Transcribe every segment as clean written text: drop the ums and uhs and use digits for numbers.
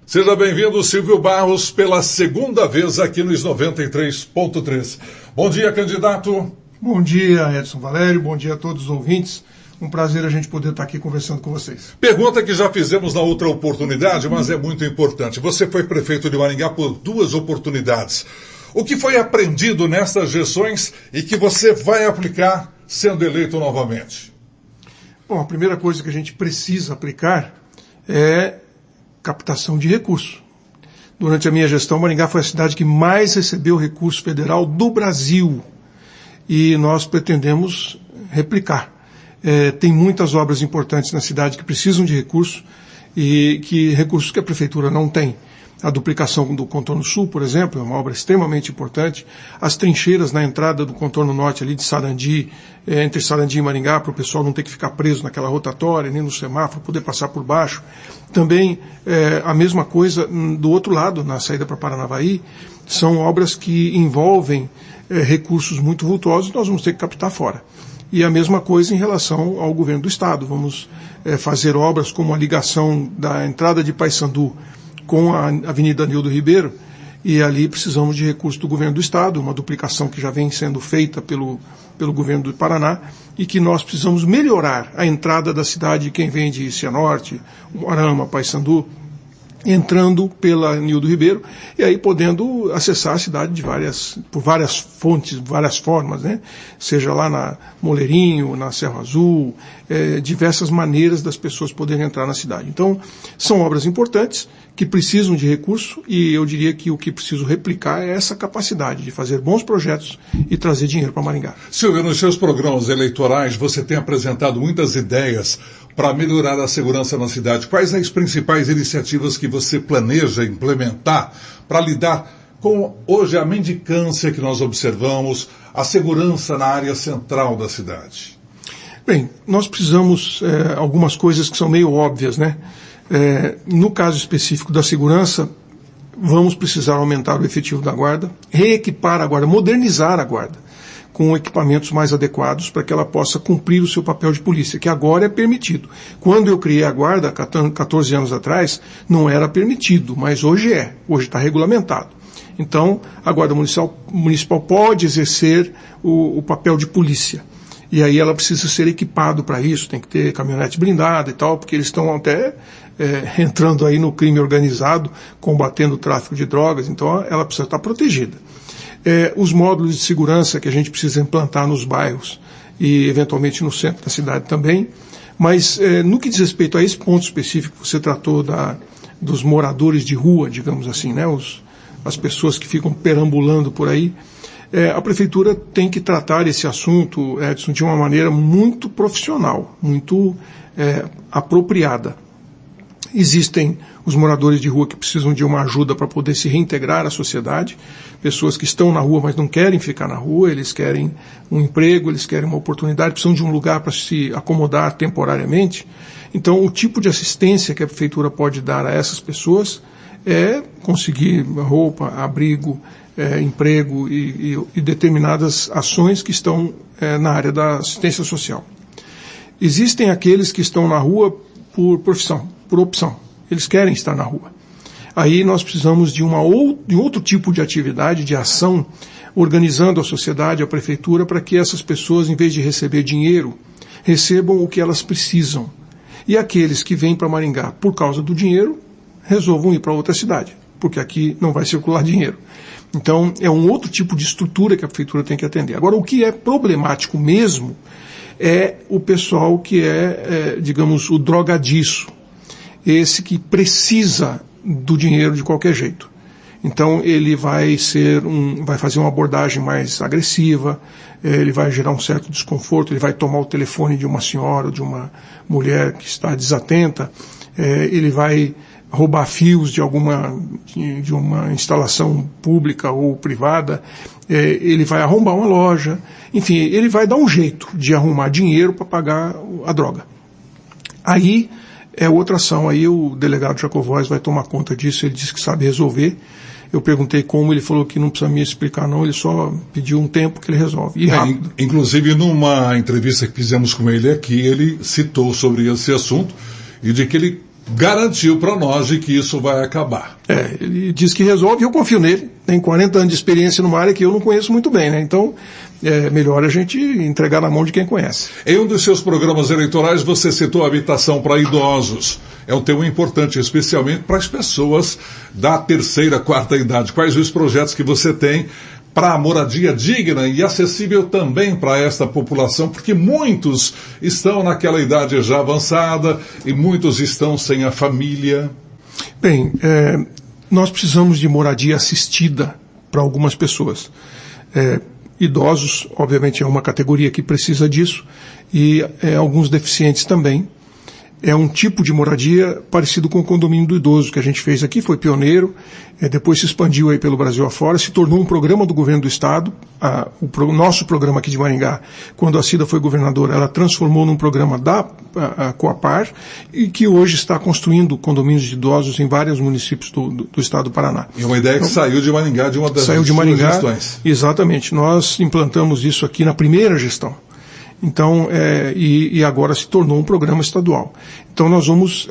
Seja bem-vindo, Silvio Barros, pela segunda vez aqui nos 93.3. Bom dia, candidato. Bom dia, Edson Valério, bom dia a todos os ouvintes. Um prazer a gente poder estar aqui conversando com vocês. Pergunta que já fizemos na outra oportunidade, mas é muito importante. Você foi prefeito de Maringá por 2 oportunidades. O que foi aprendido nessas gestões e que você vai aplicar sendo eleito novamente? Bom, a primeira coisa que a gente precisa aplicar é captação de recursos. Durante a minha gestão, Maringá foi a cidade que mais recebeu recurso federal do Brasil. E nós pretendemos replicar. Tem muitas obras importantes na cidade que precisam de recursos e recursos que a prefeitura não tem. A duplicação do contorno sul, por exemplo, é uma obra extremamente importante. As trincheiras na entrada do contorno norte ali de Sarandi, entre Sarandi e Maringá, para o pessoal não ter que ficar preso naquela rotatória, nem no semáforo, poder passar por baixo. Também a mesma coisa do outro lado, na saída para Paranavaí, são obras que envolvem recursos muito vultosos, nós vamos ter que captar fora. E a mesma coisa em relação ao governo do estado. Vamos fazer obras como a ligação da entrada de Paissandu com a Avenida Nildo Ribeiro, e ali precisamos de recursos do governo do estado, uma duplicação que já vem sendo feita pelo governo do Paraná, e que nós precisamos melhorar a entrada da cidade, quem vem de Cianorte, Moarama, Paissandu, entrando pela Nildo Ribeiro, e aí podendo acessar a cidade por várias fontes, várias formas, né? Seja lá na Moleirinho, na Serra Azul, diversas maneiras das pessoas poderem entrar na cidade. Então, são obras importantes que precisam de recurso, e eu diria que o que preciso replicar é essa capacidade de fazer bons projetos e trazer dinheiro para Maringá. Silvio, nos seus programas eleitorais você tem apresentado muitas ideias para melhorar a segurança na cidade. Quais as principais iniciativas que você planeja implementar para lidar com, hoje, a mendicância que nós observamos, a segurança na área central da cidade? Bem, nós precisamos algumas coisas que são meio óbvias, né? No caso específico da segurança, vamos precisar aumentar o efetivo da guarda, reequipar a guarda, modernizar a guarda, com equipamentos mais adequados para que ela possa cumprir o seu papel de polícia, que agora é permitido. Quando eu criei a guarda, 14 anos atrás, não era permitido, mas hoje está regulamentado. Então, a guarda municipal pode exercer o papel de polícia. E aí ela precisa ser equipado para isso, tem que ter caminhonete blindada e tal, porque eles estão até entrando aí no crime organizado, combatendo o tráfico de drogas, então ela precisa estar protegida. Os módulos de segurança que a gente precisa implantar nos bairros e eventualmente no centro da cidade também, mas no que diz respeito a esse ponto específico que você tratou dos moradores de rua, digamos assim, né, as pessoas que ficam perambulando por aí, a prefeitura tem que tratar esse assunto, Edson, de uma maneira muito profissional, muito apropriada. Existem os moradores de rua que precisam de uma ajuda para poder se reintegrar à sociedade, pessoas que estão na rua, mas não querem ficar na rua, eles querem um emprego, eles querem uma oportunidade, precisam de um lugar para se acomodar temporariamente. Então, o tipo de assistência que a prefeitura pode dar a essas pessoas é conseguir roupa, abrigo, emprego e determinadas ações que estão na área da assistência social. Existem aqueles que estão na rua por profissão, por opção. Eles querem estar na rua. Aí nós precisamos de outro tipo de atividade, de ação, organizando a sociedade, a prefeitura, para que essas pessoas, em vez de receber dinheiro, recebam o que elas precisam. E aqueles que vêm para Maringá por causa do dinheiro, resolvam ir para outra cidade, porque aqui não vai circular dinheiro. Então, é um outro tipo de estrutura que a prefeitura tem que atender. Agora, o que é problemático mesmo é o pessoal que digamos, o drogadiço, esse que precisa do dinheiro de qualquer jeito. Então ele vai fazer uma abordagem mais agressiva, ele vai gerar um certo desconforto, ele vai tomar o telefone de uma senhora ou de uma mulher que está desatenta, ele vai roubar fios de uma instalação pública ou privada, ele vai arrombar uma loja, enfim, ele vai dar um jeito de arrumar dinheiro para pagar a droga. Aí é outra ação, aí o delegado Jacovóis vai tomar conta disso, ele disse que sabe resolver. Eu perguntei como, ele falou que não precisa me explicar não, ele só pediu um tempo que ele resolve, e rápido. Inclusive, numa entrevista que fizemos com ele aqui, ele citou sobre esse assunto e de que ele garantiu para nós de que isso vai acabar. Ele diz que resolve e eu confio nele. Tem 40 anos de experiência numa área que eu não conheço muito bem, né? Então, é melhor a gente entregar na mão de quem conhece. Em um dos seus programas eleitorais, você citou a habitação para idosos. É um tema importante, especialmente para as pessoas da terceira, quarta idade. Quais os projetos que você tem para a moradia digna e acessível também para esta população, porque muitos estão naquela idade já avançada e muitos estão sem a família? Bem, nós precisamos de moradia assistida para algumas pessoas. Idosos, obviamente, é uma categoria que precisa disso, e alguns deficientes também. É um tipo de moradia parecido com o condomínio do idoso que a gente fez aqui, foi pioneiro, depois se expandiu aí pelo Brasil afora, se tornou um programa do governo do estado. O nosso programa aqui de Maringá, quando a Cida foi governadora, ela transformou num programa da Coapar, e que hoje está construindo condomínios de idosos em vários municípios do estado do Paraná. E uma ideia que saiu de Maringá, de uma das suas gestões. Exatamente, nós implantamos isso aqui na primeira gestão. Então, e agora se tornou um programa estadual. Então nós vamos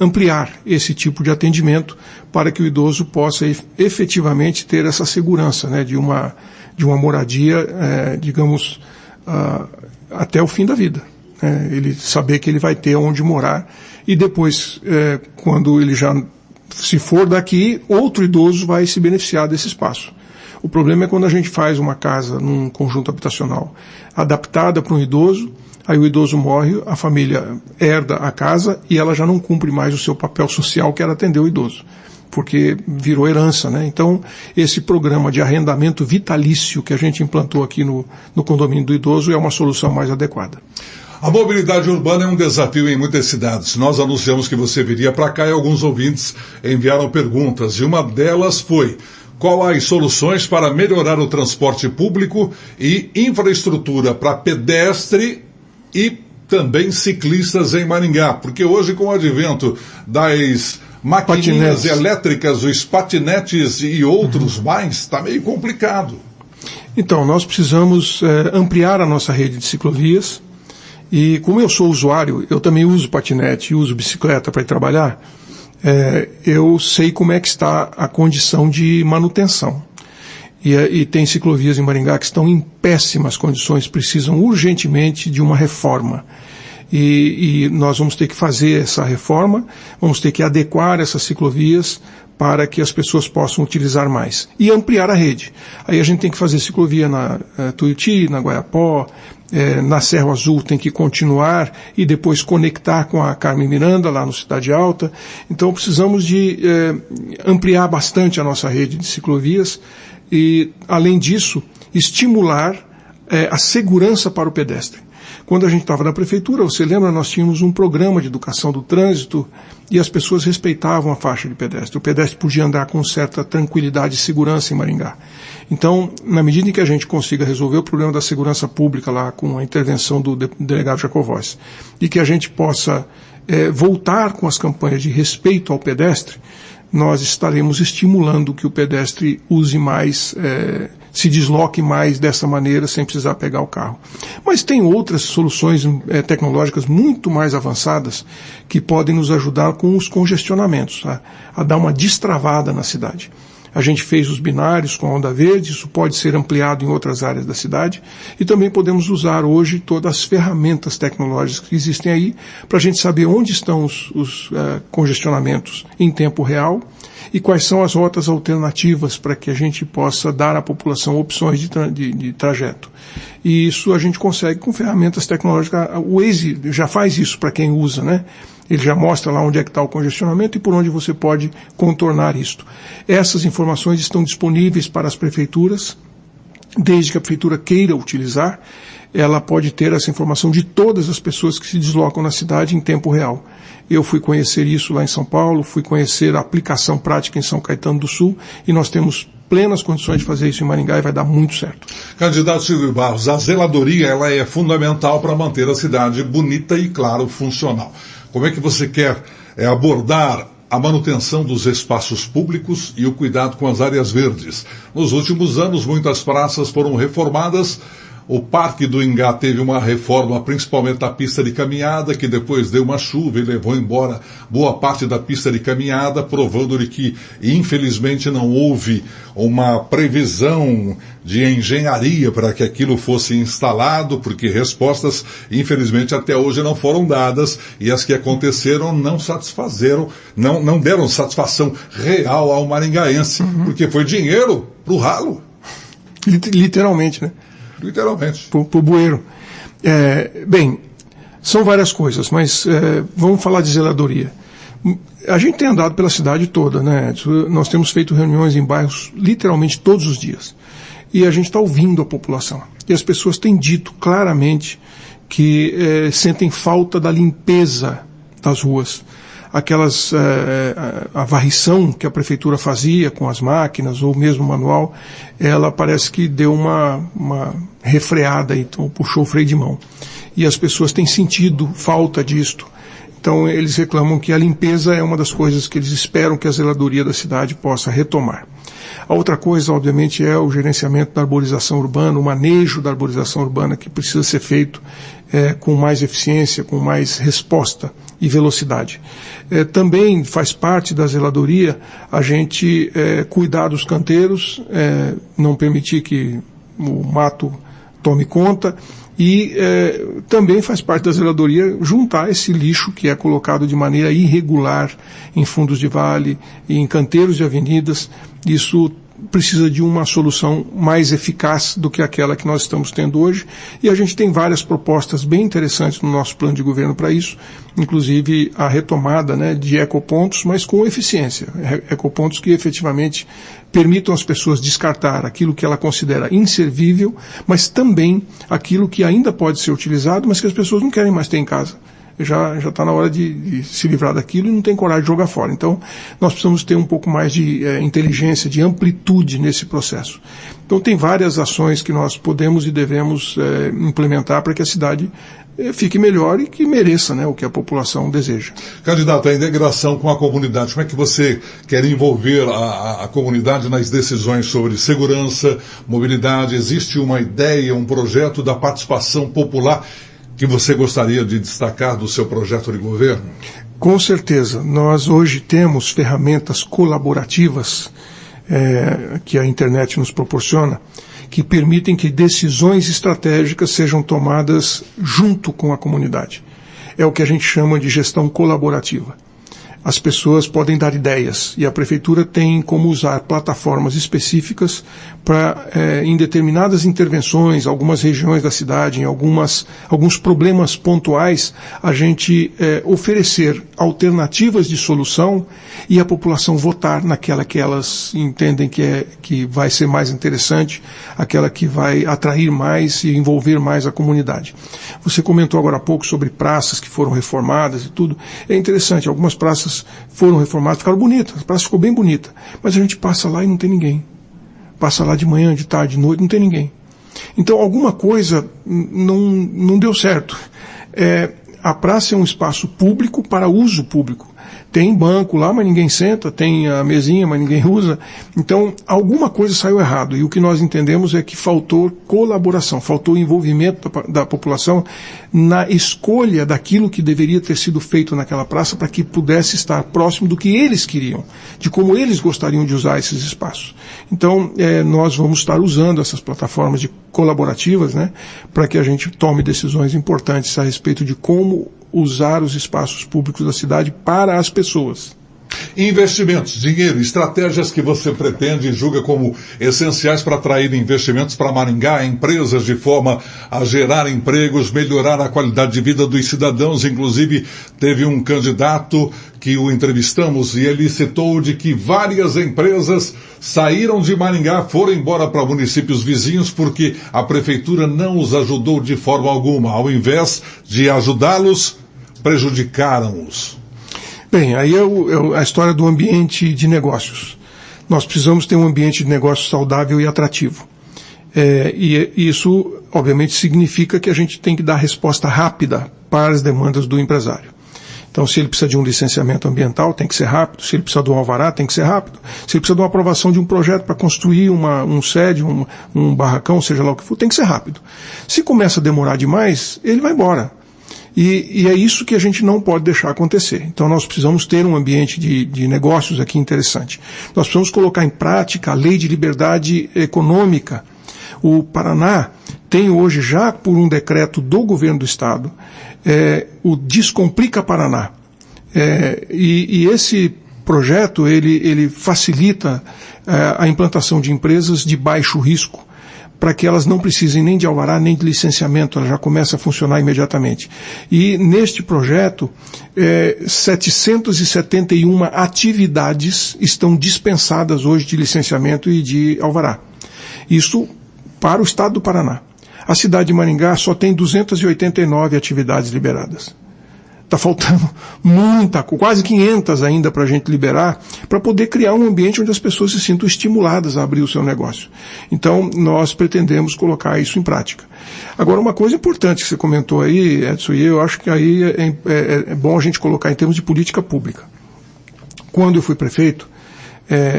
ampliar esse tipo de atendimento para que o idoso possa efetivamente ter essa segurança, né, de uma moradia, digamos, até o fim da vida. Ele saber que ele vai ter onde morar e depois, quando ele já se for daqui, outro idoso vai se beneficiar desse espaço. O problema é quando a gente faz uma casa num conjunto habitacional adaptada para um idoso, aí o idoso morre, a família herda a casa e ela já não cumpre mais o seu papel social, que era atender o idoso, porque virou herança, né? Então, esse programa de arrendamento vitalício que a gente implantou aqui no condomínio do idoso é uma solução mais adequada. A mobilidade urbana é um desafio em muitas cidades. Nós anunciamos que você viria para cá e alguns ouvintes enviaram perguntas, e uma delas foi: qual as soluções para melhorar o transporte público e infraestrutura para pedestre e também ciclistas em Maringá? Porque hoje, com o advento das maquininhas elétricas, os patinetes e outros mais, está meio complicado. Então, nós precisamos ampliar a nossa rede de ciclovias. E como eu sou usuário, eu também uso patinete e uso bicicleta para ir trabalhar. Eu sei como é que está a condição de manutenção. E tem ciclovias em Maringá que estão em péssimas condições, precisam urgentemente de uma reforma. E nós vamos ter que fazer essa reforma, vamos ter que adequar essas ciclovias para que as pessoas possam utilizar mais. E ampliar a rede. Aí a gente tem que fazer ciclovia na Tuiuti, na Guaiapó, na Serra Azul tem que continuar e depois conectar com a Carmen Miranda, lá no Cidade Alta. Então precisamos de ampliar bastante a nossa rede de ciclovias e, além disso, estimular a segurança para o pedestre. Quando a gente estava na prefeitura, você lembra, nós tínhamos um programa de educação do trânsito e as pessoas respeitavam a faixa de pedestre. O pedestre podia andar com certa tranquilidade e segurança em Maringá. Então, na medida em que a gente consiga resolver o problema da segurança pública lá com a intervenção do delegado Jacovós e que a gente possa voltar com as campanhas de respeito ao pedestre, nós estaremos estimulando que o pedestre use mais, se desloque mais dessa maneira, sem precisar pegar o carro. Mas tem outras soluções tecnológicas muito mais avançadas que podem nos ajudar com os congestionamentos, a dar uma destravada na cidade. A gente fez os binários com a onda verde, isso pode ser ampliado em outras áreas da cidade, e também podemos usar hoje todas as ferramentas tecnológicas que existem aí para a gente saber onde estão os congestionamentos em tempo real e quais são as rotas alternativas para que a gente possa dar à população opções de trajeto. E isso a gente consegue com ferramentas tecnológicas. O Waze já faz isso para quem usa, né? Ele já mostra lá onde é que está o congestionamento e por onde você pode contornar isto. Essas informações estão disponíveis para as prefeituras, desde que a prefeitura queira utilizar, ela pode ter essa informação de todas as pessoas que se deslocam na cidade em tempo real. Eu fui conhecer isso lá em São Paulo, fui conhecer a aplicação prática em São Caetano do Sul, e nós temos plenas condições de fazer isso em Maringá e vai dar muito certo. Candidato Silvio Barros, a zeladoria ela é fundamental para manter a cidade bonita e, claro, funcional. Como é que você quer abordar a manutenção dos espaços públicos e o cuidado com as áreas verdes? Nos últimos anos, muitas praças foram reformadas, O Parque do Ingá teve uma reforma, principalmente da pista de caminhada, que depois deu uma chuva e levou embora boa parte da pista de caminhada, provando-lhe que, infelizmente, não houve uma previsão de engenharia para que aquilo fosse instalado, porque respostas, infelizmente, até hoje não foram dadas, e as que aconteceram não satisfazeram, não deram satisfação real ao maringaense, porque foi dinheiro pro ralo. Literalmente, né? Literalmente. Pro bueiro. Bem, são várias coisas, mas vamos falar de zeladoria. A gente tem andado pela cidade toda, né? Nós temos feito reuniões em bairros literalmente todos os dias. E a gente está ouvindo a população. E as pessoas têm dito claramente que sentem falta da limpeza das ruas. A varrição que a prefeitura fazia com as máquinas, ou mesmo manual, ela parece que deu uma refreada, então puxou o freio de mão. E as pessoas têm sentido falta disto. Então eles reclamam que a limpeza é uma das coisas que eles esperam que a zeladoria da cidade possa retomar. A outra coisa, obviamente, é o gerenciamento da arborização urbana, o manejo da arborização urbana, que precisa ser feito com mais eficiência, com mais resposta e velocidade. Também faz parte da zeladoria a gente cuidar dos canteiros, não permitir que o mato tome conta, e também faz parte da zeladoria juntar esse lixo que é colocado de maneira irregular em fundos de vale e em canteiros de avenidas. Isso precisa de uma solução mais eficaz do que aquela que nós estamos tendo hoje, e a gente tem várias propostas bem interessantes no nosso plano de governo para isso, inclusive a retomada, né, de ecopontos, mas com eficiência, ecopontos que efetivamente permitam às pessoas descartar aquilo que ela considera inservível, mas também aquilo que ainda pode ser utilizado, mas que as pessoas não querem mais ter em casa. Já está na hora de se livrar daquilo e não tem coragem de jogar fora. Então, nós precisamos ter um pouco mais de inteligência, de amplitude nesse processo. Então, tem várias ações que nós podemos e devemos implementar para que a cidade fique melhor e que mereça, né, o que a população deseja. Candidato, a integração com a comunidade, como é que você quer envolver a comunidade nas decisões sobre segurança, mobilidade? Existe uma ideia, um projeto da participação popular que você gostaria de destacar do seu projeto de governo? Com certeza. Nós hoje temos ferramentas colaborativas que a internet nos proporciona, que permitem que decisões estratégicas sejam tomadas junto com a comunidade. É o que a gente chama de gestão colaborativa. As pessoas podem dar ideias e a prefeitura tem como usar plataformas específicas para, em determinadas intervenções, algumas regiões da cidade, em alguns problemas pontuais, a gente oferecer alternativas de solução e a população votar naquela que elas entendem que vai ser mais interessante, aquela que vai atrair mais e envolver mais a comunidade. Você comentou agora há pouco sobre praças que foram reformadas e tudo. É interessante, algumas praças foram reformadas, ficaram bonitas, a praça ficou bem bonita, mas a gente passa lá e não tem ninguém. Passa lá de manhã, de tarde, de noite, não tem ninguém. Então alguma coisa não deu certo. A praça é um espaço público para uso público. Tem banco lá, mas ninguém senta, tem a mesinha, mas ninguém usa. Então, alguma coisa saiu errado. E o que nós entendemos é que faltou colaboração, faltou envolvimento da população na escolha daquilo que deveria ter sido feito naquela praça para que pudesse estar próximo do que eles queriam, de como eles gostariam de usar esses espaços. Então, nós vamos estar usando essas plataformas colaborativas, né, para que a gente tome decisões importantes a respeito de como usar os espaços públicos da cidade para as pessoas. Investimentos, dinheiro, estratégias que você pretende e julga como essenciais para atrair investimentos para Maringá, empresas, de forma a gerar empregos, melhorar a qualidade de vida dos cidadãos. Inclusive, teve um candidato que o entrevistamos e ele citou de que várias empresas saíram de Maringá, foram embora para municípios vizinhos porque a prefeitura não os ajudou de forma alguma. Ao invés de ajudá-los, prejudicaram-os. Bem, aí é a história do ambiente de negócios. Nós precisamos ter um ambiente de negócios saudável e atrativo. E isso, obviamente, significa que a gente tem que dar resposta rápida para as demandas do empresário. Então, se ele precisa de um licenciamento ambiental, tem que ser rápido. Se ele precisa de um alvará, tem que ser rápido. Se ele precisa de uma aprovação de um projeto para construir um sede, um barracão, seja lá o que for, tem que ser rápido. Se começa a demorar demais, ele vai embora. E é isso que a gente não pode deixar acontecer. Então nós precisamos ter um ambiente de negócios aqui interessante. Nós precisamos colocar em prática a lei de liberdade econômica. O Paraná tem hoje, já por um decreto do governo do estado, o Descomplica Paraná. E esse projeto ele facilita a implantação de empresas de baixo risco, para que elas não precisem nem de alvará, nem de licenciamento, ela já começa a funcionar imediatamente. E neste projeto, 771 atividades estão dispensadas hoje de licenciamento e de alvará. Isso para o estado do Paraná. A cidade de Maringá só tem 289 atividades liberadas. Está faltando muita, quase 500 ainda para a gente liberar, para poder criar um ambiente onde as pessoas se sintam estimuladas a abrir o seu negócio. Então, nós pretendemos colocar isso em prática. Agora, uma coisa importante que você comentou aí, Edson, e eu acho que aí é bom a gente colocar em termos de política pública. Quando eu fui prefeito,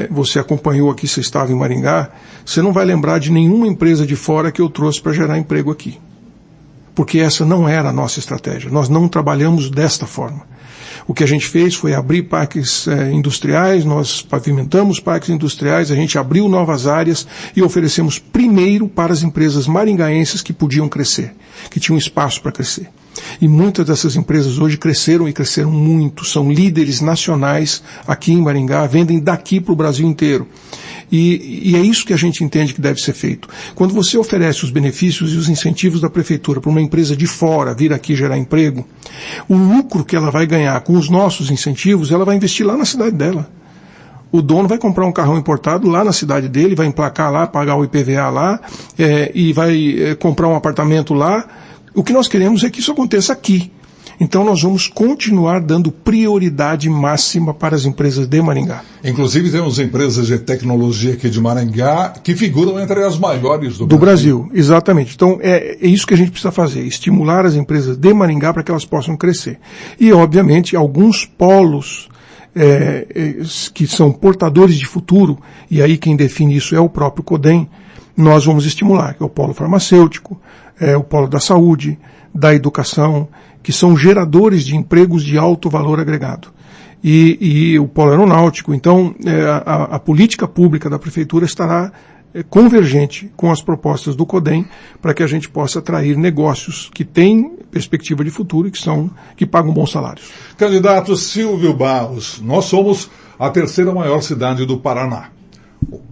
você acompanhou aqui, você estava em Maringá, você não vai lembrar de nenhuma empresa de fora que eu trouxe para gerar emprego aqui. Porque essa não era a nossa estratégia. Nós não trabalhamos desta forma. O que a gente fez foi abrir parques industriais, nós pavimentamos parques industriais, a gente abriu novas áreas e oferecemos primeiro para as empresas maringaenses que podiam crescer, que tinham espaço para crescer. E muitas dessas empresas hoje cresceram e cresceram muito, são líderes nacionais aqui em Maringá, vendem daqui para o Brasil inteiro. E é isso que a gente entende que deve ser feito. Quando você oferece os benefícios e os incentivos da prefeitura para uma empresa de fora vir aqui gerar emprego, o lucro que ela vai ganhar com os nossos incentivos, ela vai investir lá na cidade dela. O dono vai comprar um carrão importado lá na cidade dele, vai emplacar lá, pagar o IPVA lá, e vai comprar um apartamento lá. O que nós queremos é que isso aconteça aqui. Então nós vamos continuar dando prioridade máxima para as empresas de Maringá. Inclusive temos empresas de tecnologia aqui de Maringá que figuram entre as maiores do Brasil. Exatamente. Então é isso que a gente precisa fazer, estimular as empresas de Maringá para que elas possam crescer. E obviamente alguns polos que são portadores de futuro, e aí quem define isso é o próprio CODEM, nós vamos estimular, que é o polo farmacêutico, o polo da saúde, da educação, que são geradores de empregos de alto valor agregado. E o polo aeronáutico. Então, a política pública da prefeitura estará convergente com as propostas do CODEM para que a gente possa atrair negócios que têm perspectiva de futuro e que pagam bons salários. Candidato Silvio Barros, nós somos a terceira maior cidade do Paraná.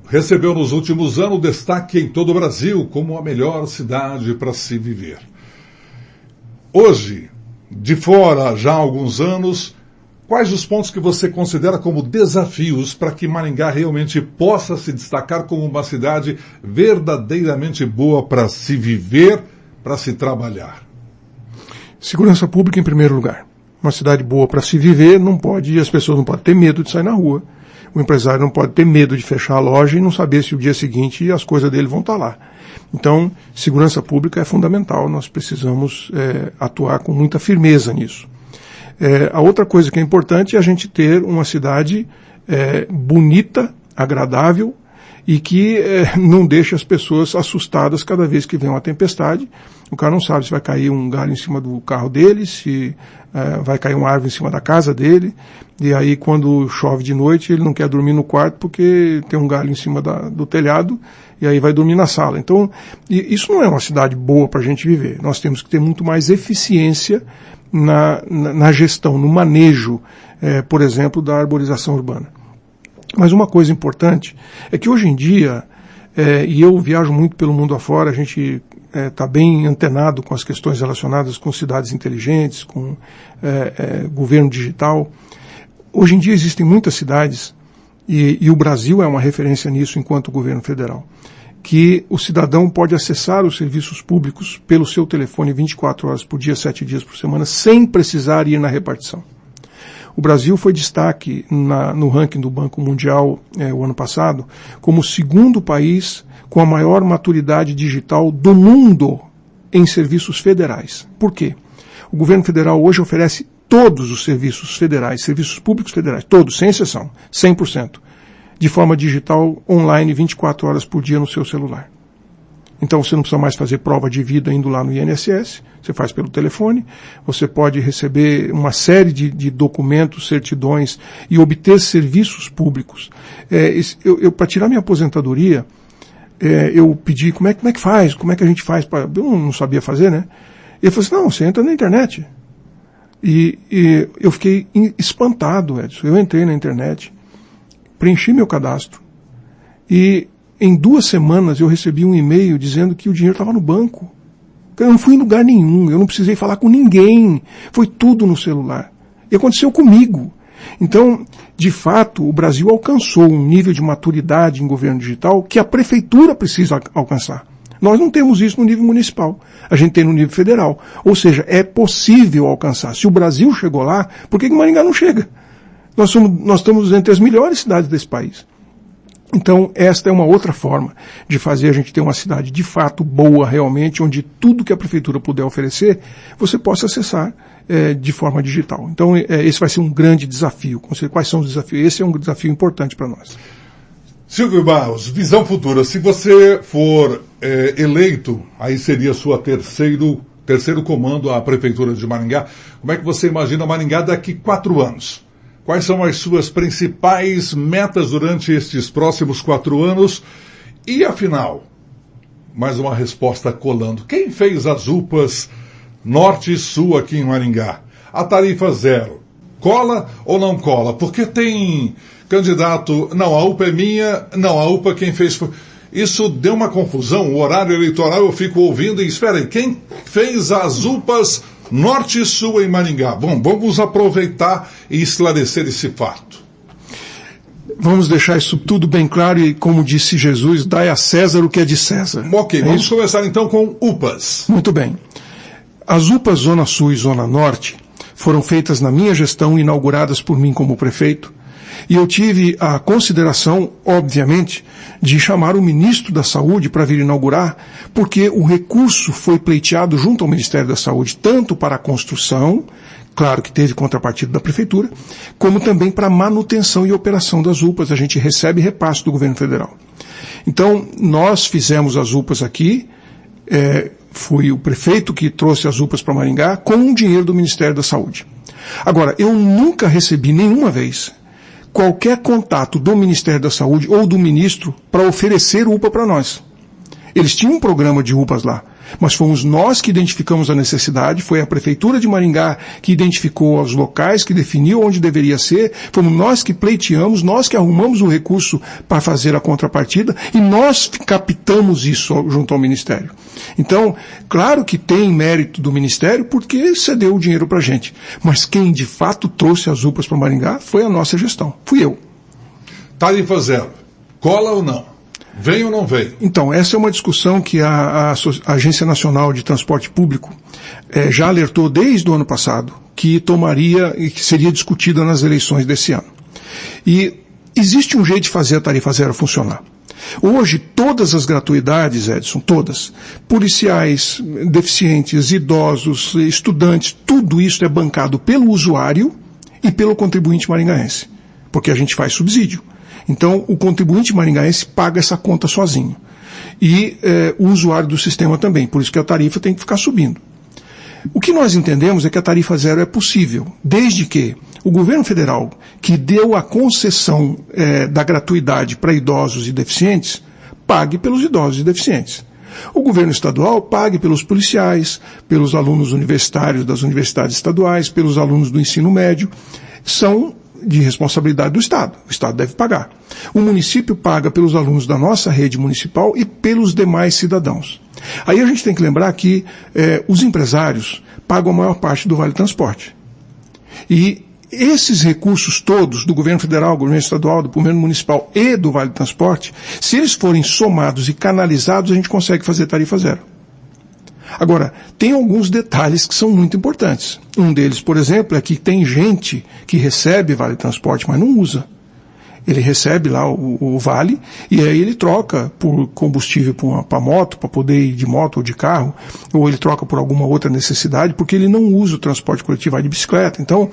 Recebeu nos últimos anos destaque em todo o Brasil como a melhor cidade para se viver. Hoje, de fora já há alguns anos, quais os pontos que você considera como desafios para que Maringá realmente possa se destacar como uma cidade verdadeiramente boa para se viver, para se trabalhar? Segurança pública em primeiro lugar. Uma cidade boa para se viver, as pessoas não podem ter medo de sair na rua. O empresário não pode ter medo de fechar a loja e não saber se o dia seguinte as coisas dele vão estar lá. Então, segurança pública é fundamental, nós precisamos atuar com muita firmeza nisso. A outra coisa que é importante é a gente ter uma cidade bonita, agradável e que não deixe as pessoas assustadas cada vez que vem uma tempestade. O cara não sabe se vai cair um galho em cima do carro dele, se vai cair uma árvore em cima da casa dele, e aí quando chove de noite ele não quer dormir no quarto porque tem um galho em cima do telhado, e aí vai dormir na sala. Então, isso não é uma cidade boa para a gente viver. Nós temos que ter muito mais eficiência na gestão, no manejo, por exemplo, da arborização urbana. Mas uma coisa importante é que hoje em dia, e eu viajo muito pelo mundo afora, a gente está bem antenado com as questões relacionadas com cidades inteligentes, com governo digital. Hoje em dia existem muitas cidades, e o Brasil é uma referência nisso enquanto governo federal, que o cidadão pode acessar os serviços públicos pelo seu telefone 24 horas por dia, 7 dias por semana, sem precisar ir na repartição. O Brasil foi destaque no ranking do Banco Mundial o ano passado como o segundo país com a maior maturidade digital do mundo em serviços federais. Por quê? O governo federal hoje oferece todos os serviços federais, serviços públicos federais, todos, sem exceção, 100%, de forma digital, online, 24 horas por dia no seu celular. Então você não precisa mais fazer prova de vida indo lá no INSS, você faz pelo telefone, você pode receber uma série de documentos, certidões e obter serviços públicos. Para tirar minha aposentadoria, eu pedi como é que faz, como é que a gente faz, eu não sabia fazer, né? Ele falou assim, não, você entra na internet. E eu fiquei espantado, Edson. Eu entrei na internet, preenchi meu cadastro e em 2 semanas eu recebi um e-mail dizendo que o dinheiro estava no banco. Eu não fui em lugar nenhum, eu não precisei falar com ninguém. Foi tudo no celular. E aconteceu comigo. Então, de fato, o Brasil alcançou um nível de maturidade em governo digital que a prefeitura precisa alcançar. Nós não temos isso no nível municipal, a gente tem no nível federal. Ou seja, é possível alcançar. Se o Brasil chegou lá, por que Maringá não chega? Nós estamos entre as melhores cidades desse país. Então, esta é uma outra forma de fazer a gente ter uma cidade de fato boa realmente, onde tudo que a prefeitura puder oferecer, você possa acessar de forma digital. Então, esse vai ser um grande desafio. Quais são os desafios? Esse é um desafio importante para nós. Silvio Barros, visão futura. Se você for eleito, aí seria sua terceiro comando à Prefeitura de Maringá. Como é que você imagina Maringá daqui 4 anos? Quais são as suas principais metas durante estes próximos 4 anos? E, afinal, mais uma resposta colando. Quem fez as UPAs Norte e Sul aqui em Maringá? A tarifa zero. Cola ou não cola? Porque tem candidato, não, a UPA é minha, não, a UPA quem fez foi... Isso deu uma confusão, o horário eleitoral eu fico ouvindo e espera aí, quem fez as UPAs Norte e Sul em Maringá? Bom, vamos aproveitar e esclarecer esse fato. Vamos deixar isso tudo bem claro e, como disse Jesus, dai a César o que é de César. Ok, vamos começar então com UPAs. Muito bem. As UPAs Zona Sul e Zona Norte foram feitas na minha gestão, inauguradas por mim como prefeito, e eu tive a consideração, obviamente, de chamar o ministro da Saúde para vir inaugurar, porque o recurso foi pleiteado junto ao Ministério da Saúde, tanto para a construção, claro que teve contrapartida da Prefeitura, como também para a manutenção e operação das UPAs. A gente recebe repasse do governo federal. Então, nós fizemos as UPAs aqui, foi o prefeito que trouxe as UPAs para Maringá, com o dinheiro do Ministério da Saúde. Agora, eu nunca recebi nenhuma vez qualquer contato do Ministério da Saúde ou do ministro para oferecer UPA para nós. Eles tinham um programa de UPAs lá, mas fomos nós que identificamos a necessidade, foi a Prefeitura de Maringá que identificou os locais, que definiu onde deveria ser, fomos nós que pleiteamos, nós que arrumamos o recurso para fazer a contrapartida e nós captamos isso junto ao Ministério. Então, claro que tem mérito do Ministério porque cedeu o dinheiro para a gente, mas quem de fato trouxe as UPAs para Maringá foi a nossa gestão, fui eu. Tarifa zero, cola ou não? Vem ou não vem? Então, essa é uma discussão que a Agência Nacional de Transporte Público já alertou desde o ano passado que tomaria e que seria discutida nas eleições desse ano. E existe um jeito de fazer a tarifa zero funcionar. Hoje, todas as gratuidades, Edson, todas, policiais, deficientes, idosos, estudantes, tudo isso é bancado pelo usuário e pelo contribuinte maringaense, porque a gente faz subsídio. Então, o contribuinte maringaense paga essa conta sozinho. E o usuário do sistema também, por isso que a tarifa tem que ficar subindo. O que nós entendemos é que a tarifa zero é possível, desde que o governo federal, que deu a concessão da gratuidade para idosos e deficientes, pague pelos idosos e deficientes. O governo estadual pague pelos policiais, pelos alunos universitários das universidades estaduais, pelos alunos do ensino médio. São de responsabilidade do Estado. O Estado deve pagar. O município paga pelos alunos da nossa rede municipal e pelos demais cidadãos. Aí a gente tem que lembrar que os empresários pagam a maior parte do Vale Transporte. E esses recursos todos do governo federal, do governo estadual, do governo municipal e do Vale Transporte, se eles forem somados e canalizados, a gente consegue fazer tarifa zero. Agora, tem alguns detalhes que são muito importantes. Um deles, por exemplo, é que tem gente que recebe Vale Transporte, mas não usa. Ele recebe lá o vale e aí ele troca por combustível para moto, para poder ir de moto ou de carro, ou ele troca por alguma outra necessidade, porque ele não usa o transporte coletivo, vai de bicicleta. Então,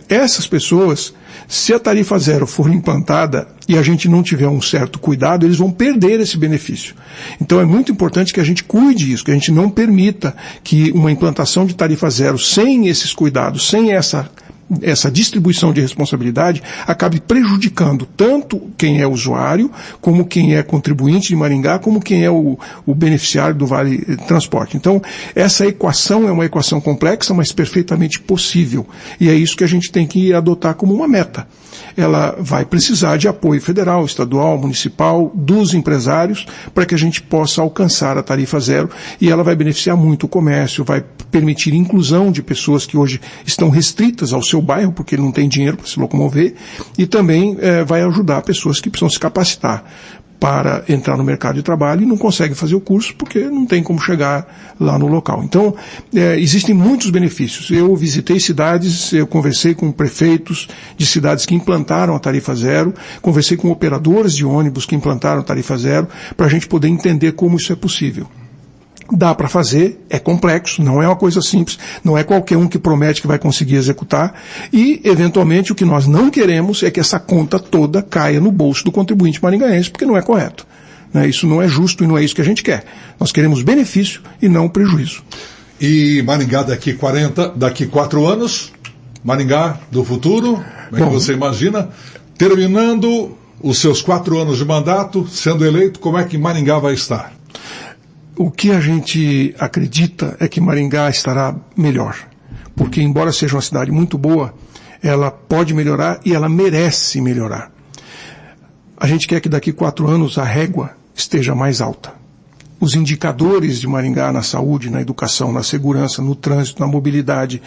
essas pessoas, se a tarifa zero for implantada e a gente não tiver um certo cuidado, eles vão perder esse benefício. Então é muito importante que a gente cuide disso, que a gente não permita que uma implantação de tarifa zero sem esses cuidados, sem essa distribuição de responsabilidade, acabe prejudicando tanto quem é usuário, como quem é contribuinte de Maringá, como quem é o beneficiário do Vale Transporte. Então, essa equação é uma equação complexa, mas perfeitamente possível. E é isso que a gente tem que adotar como uma meta. Ela vai precisar de apoio federal, estadual, municipal, dos empresários, para que a gente possa alcançar a tarifa zero, e ela vai beneficiar muito o comércio, vai permitir inclusão de pessoas que hoje estão restritas ao seu bairro, porque ele não tem dinheiro para se locomover, e também vai ajudar pessoas que precisam se capacitar para entrar no mercado de trabalho e não conseguem fazer o curso porque não tem como chegar lá no local. Então, existem muitos benefícios. Eu visitei cidades, eu conversei com prefeitos de cidades que implantaram a tarifa zero, conversei com operadores de ônibus que implantaram a tarifa zero, para a gente poder entender como isso é possível. Dá para fazer, é complexo, não é uma coisa simples, não é qualquer um que promete que vai conseguir executar, e, eventualmente, o que nós não queremos é que essa conta toda caia no bolso do contribuinte maringaense, porque não é correto. Isso não é justo e não é isso que a gente quer. Nós queremos benefício e não prejuízo. E Maringá daqui 4 anos, Maringá do futuro, como é que você imagina? Terminando os seus 4 anos de mandato, sendo eleito, como é que Maringá vai estar? O que a gente acredita é que Maringá estará melhor, porque embora seja uma cidade muito boa, ela pode melhorar e ela merece melhorar. A gente quer que daqui 4 anos a régua esteja mais alta. Os indicadores de Maringá na saúde, na educação, na segurança, no trânsito, na mobilidade,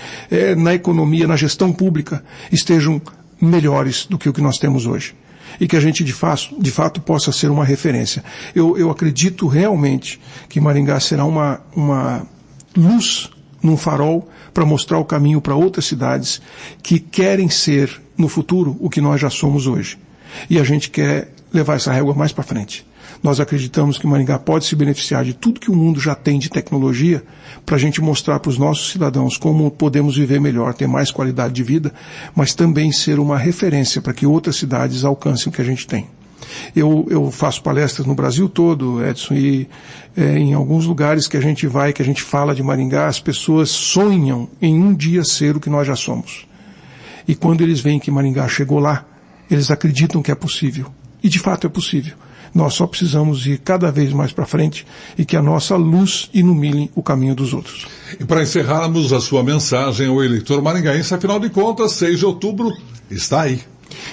na economia, na gestão pública, estejam melhores do que o que nós temos hoje. E que a gente, de fato, possa ser uma referência. Eu acredito realmente que Maringá será uma luz num farol para mostrar o caminho para outras cidades que querem ser, no futuro, o que nós já somos hoje. E a gente quer levar essa régua mais para frente. Nós acreditamos que Maringá pode se beneficiar de tudo que o mundo já tem de tecnologia para a gente mostrar para os nossos cidadãos como podemos viver melhor, ter mais qualidade de vida, mas também ser uma referência para que outras cidades alcancem o que a gente tem. Eu faço palestras no Brasil todo, Edson, e em alguns lugares que a gente vai, que a gente fala de Maringá, as pessoas sonham em um dia ser o que nós já somos. E quando eles veem que Maringá chegou lá, eles acreditam que é possível. E de fato é possível. Nós só precisamos ir cada vez mais para frente e que a nossa luz ilumine o caminho dos outros. E para encerrarmos a sua mensagem ao eleitor maringaense, afinal de contas, 6 de outubro está aí.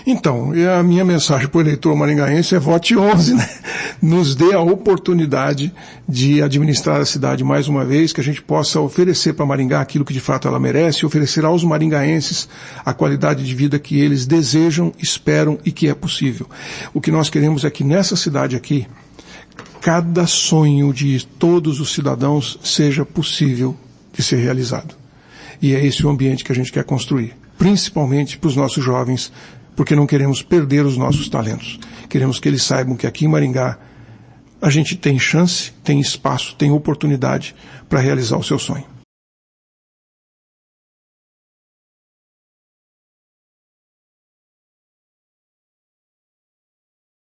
Então, a minha mensagem para o eleitor maringaense é vote 11, né? Nos dê a oportunidade de administrar a cidade mais uma vez, que a gente possa oferecer para Maringá aquilo que de fato ela merece, oferecer aos maringaenses a qualidade de vida que eles desejam, esperam e que é possível. O que nós queremos é que nessa cidade aqui, cada sonho de todos os cidadãos seja possível de ser realizado. E é esse o ambiente que a gente quer construir, principalmente para os nossos jovens, porque não queremos perder os nossos talentos. Queremos que eles saibam que aqui em Maringá a gente tem chance, tem espaço, tem oportunidade para realizar o seu sonho.